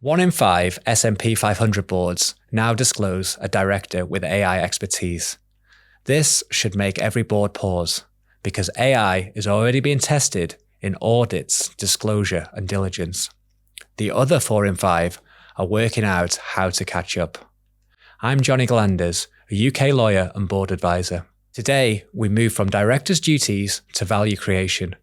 1 in 5 S&P 500 boards now disclose a director with AI expertise. This should make every board pause, because AI is already being tested in audits, disclosure, and diligence. The other 4 in 5 are working out how to catch up. I'm Jonny Gallanders, a UK lawyer and board advisor. Today, we move from directors' duties to value creation,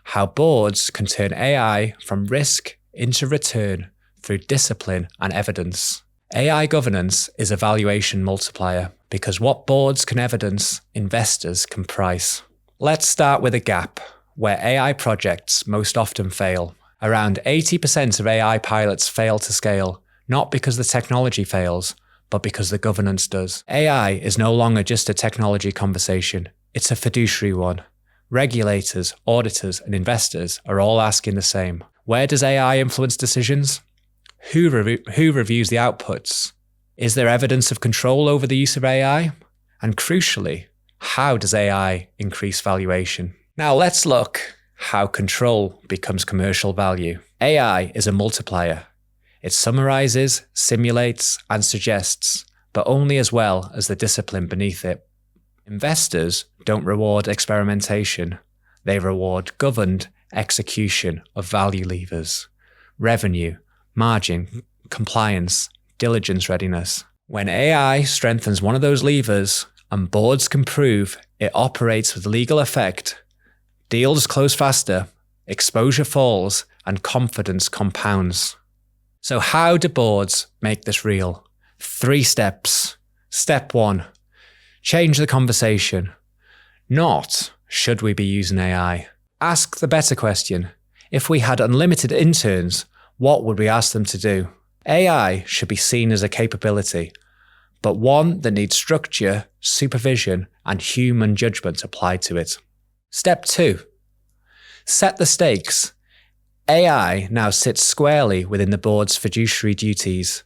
how boards can turn AI from risk into return through discipline and evidence. AI governance is a valuation multiplier, because what boards can evidence, investors can price. Let's start with a gap where AI projects most often fail. Around 80% of AI pilots fail to scale, not because the technology fails, but because the governance does. AI is no longer just a technology conversation, it's a fiduciary one. Regulators, auditors, and investors are all asking the same. Where does AI influence decisions? Who reviews the outputs? Is there evidence of control over the use of AI? And crucially, how does AI increase valuation? Now let's look how control becomes commercial value. AI is a multiplier. It summarizes, simulates, and suggests, but only as well as the discipline beneath it. Investors don't reward experimentation. They reward governed execution of value levers, revenue, margin, compliance, diligence readiness. When AI strengthens one of those levers and boards can prove it operates with legal effect, deals close faster, exposure falls, and confidence compounds. So how do boards make this real? 3 steps. Step 1, change the conversation. Not, should we be using AI? Ask the better question. If we had unlimited interns, what would we ask them to do? AI should be seen as a capability, but one that needs structure, supervision, and human judgment applied to it. Step 2, set the stakes. AI now sits squarely within the board's fiduciary duties.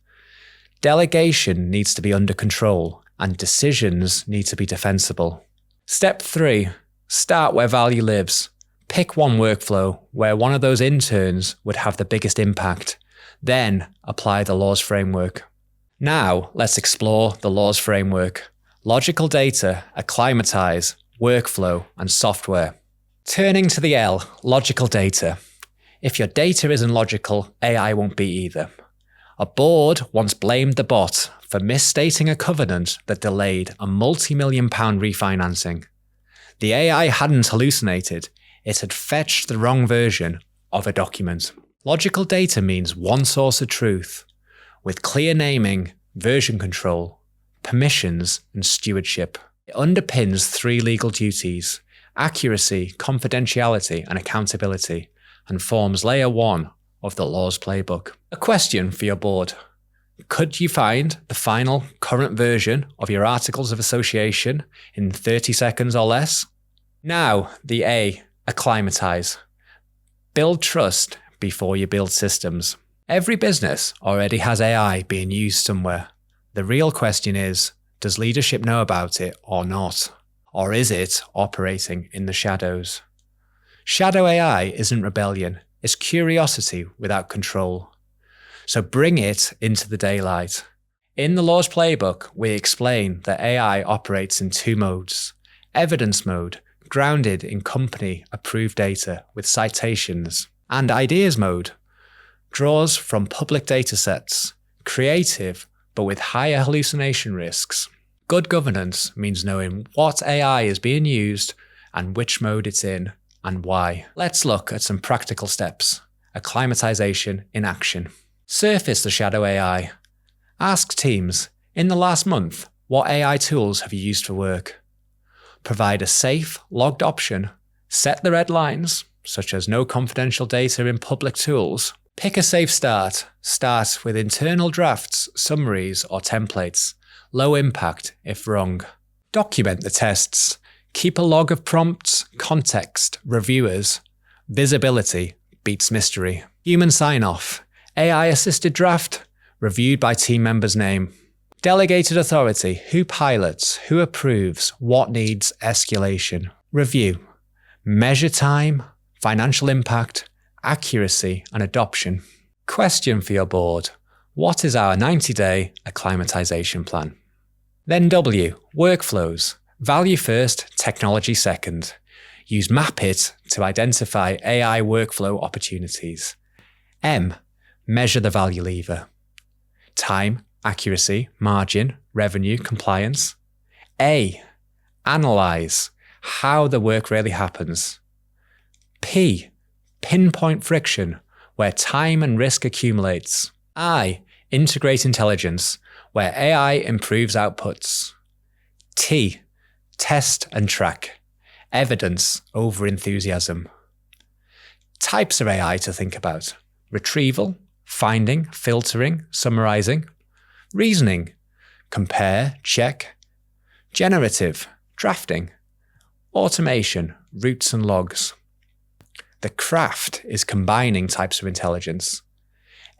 Delegation needs to be under control, and decisions need to be defensible. Step 3, start where value lives. Pick one workflow where one of those interns would have the biggest impact. Then apply the LAWS framework. Now let's explore the LAWS framework. Logical data, Acclimatise, workflow, and software. Turning to the L, logical data. If your data isn't logical, AI won't be either. A board once blamed the bot for misstating a covenant that delayed a multi-million-pound refinancing. The AI hadn't hallucinated. It had fetched the wrong version of a document. Logical data means one source of truth, with clear naming, version control, permissions, and stewardship. It underpins 3 legal duties: accuracy, confidentiality, and accountability, and forms layer 1 of the LAWS Playbook. A question for your board. Could you find the final current version of your Articles of Association in 30 seconds or less? Now, the A, Acclimatise. Build trust before you build systems. Every business already has AI being used somewhere. The real question is, does leadership know about it or not? Or is it operating in the shadows? Shadow AI isn't rebellion, it's curiosity without control. So bring it into the daylight. In the LAWS Playbook, we explain that AI operates in 2 modes. Evidence mode, grounded in company-approved data with citations, and ideas mode, draws from public datasets, creative but with higher hallucination risks. Good governance means knowing what AI is being used and which mode it's in and why. Let's look at some practical steps. Acclimatization in action. Surface the shadow AI. Ask teams, in the last month, what AI tools have you used for work? Provide a safe, logged option. Set the red lines, such as no confidential data in public tools. Pick a safe start. Start with internal drafts, summaries, or templates. Low impact if wrong. Document the tests. Keep a log of prompts, context, reviewers. Visibility beats mystery. Human sign-off. AI-assisted draft, reviewed by team member's name. Delegated authority. Who pilots? Who approves? What needs escalation? Review. Measure time, financial impact, accuracy, and adoption. Question for your board. What is our 90-day acclimatization plan? Then W, workflows. Value first, technology second. Use MapIt to identify AI workflow opportunities. M, measure the value lever. Time, accuracy, margin, revenue, compliance. A, analyze how the work really happens. P, pinpoint friction, where time and risk accumulates. I, integrate intelligence, where AI improves outputs. T, test and track, evidence over enthusiasm. Types of AI to think about: retrieval, finding, filtering, summarizing. Reasoning, compare, check. Generative, drafting. Automation, routes and logs. The craft is combining types of intelligence.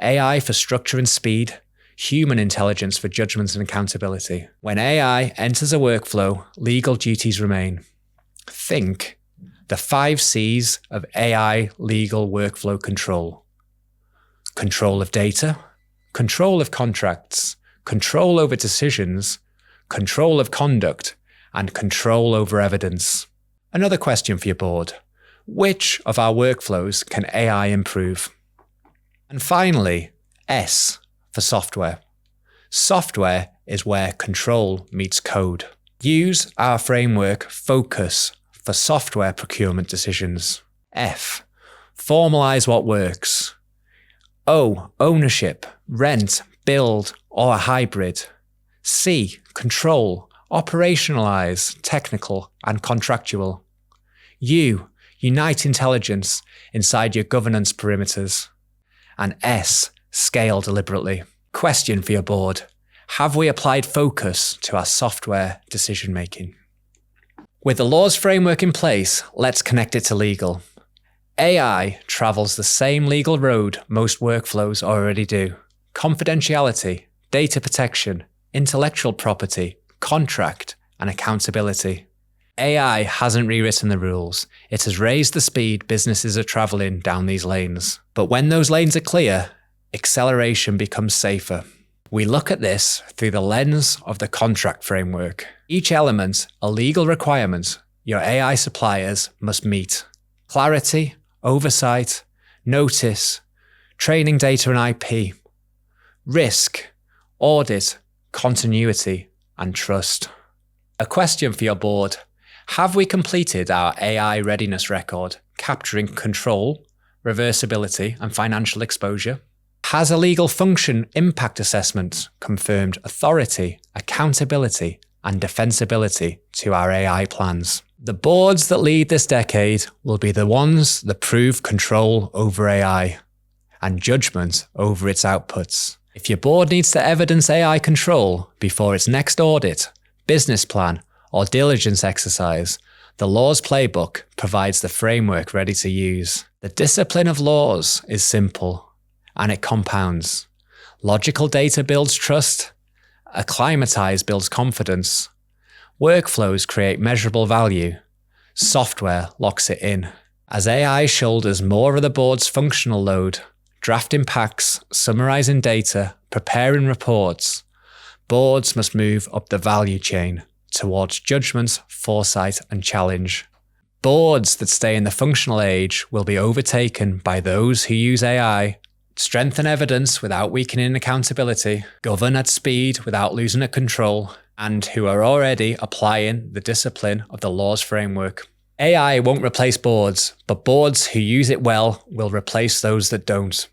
AI for structure and speed, human intelligence for judgment and accountability. When AI enters a workflow, legal duties remain. Think the 5 C's of AI legal workflow control. Control of data, control of contracts, control over decisions, control of conduct, and control over evidence. Another question for your board: which of our workflows can AI improve? And finally, S for software. Software is where control meets code. Use our framework FOCUS for software procurement decisions. F, formalize what works. O, ownership, rent, build, or a hybrid. C, control, operationalize, technical and contractual. U, unite intelligence inside your governance perimeters. And S, scale deliberately. Question for your board: have we applied focus to our software decision making? With the LAWS framework in place, let's connect it to legal. AI travels the same legal road most workflows already do. Confidentiality, data protection, intellectual property, contract, and accountability. AI hasn't rewritten the rules. It has raised the speed businesses are traveling down these lanes. But when those lanes are clear, acceleration becomes safer. We look at this through the lens of the contract framework. Each element, a legal requirement your AI suppliers must meet. Clarity, oversight, notice, training data and IP, risk, audit, continuity, and trust. A question for your board: have we completed our AI readiness record, capturing control, reversibility, and financial exposure? Has a legal function impact assessment confirmed authority, accountability, and defensibility to our AI plans? The boards that lead this decade will be the ones that prove control over AI and judgment over its outputs. If your board needs to evidence AI control before its next audit, business plan, or diligence exercise, the LAWS Playbook provides the framework ready to use. The discipline of laws is simple, and it compounds. Logical data builds trust. Acclimatise builds confidence. Workflows create measurable value. Software locks it in. As AI shoulders more of the board's functional load, drafting packs, summarising data, preparing reports, boards must move up the value chain towards judgment, foresight, and challenge. Boards that stay in the functional age will be overtaken by those who use AI, strengthen evidence without weakening accountability, govern at speed without losing control, and who are already applying the discipline of the LAWS framework. AI won't replace boards, but boards who use it well will replace those that don't.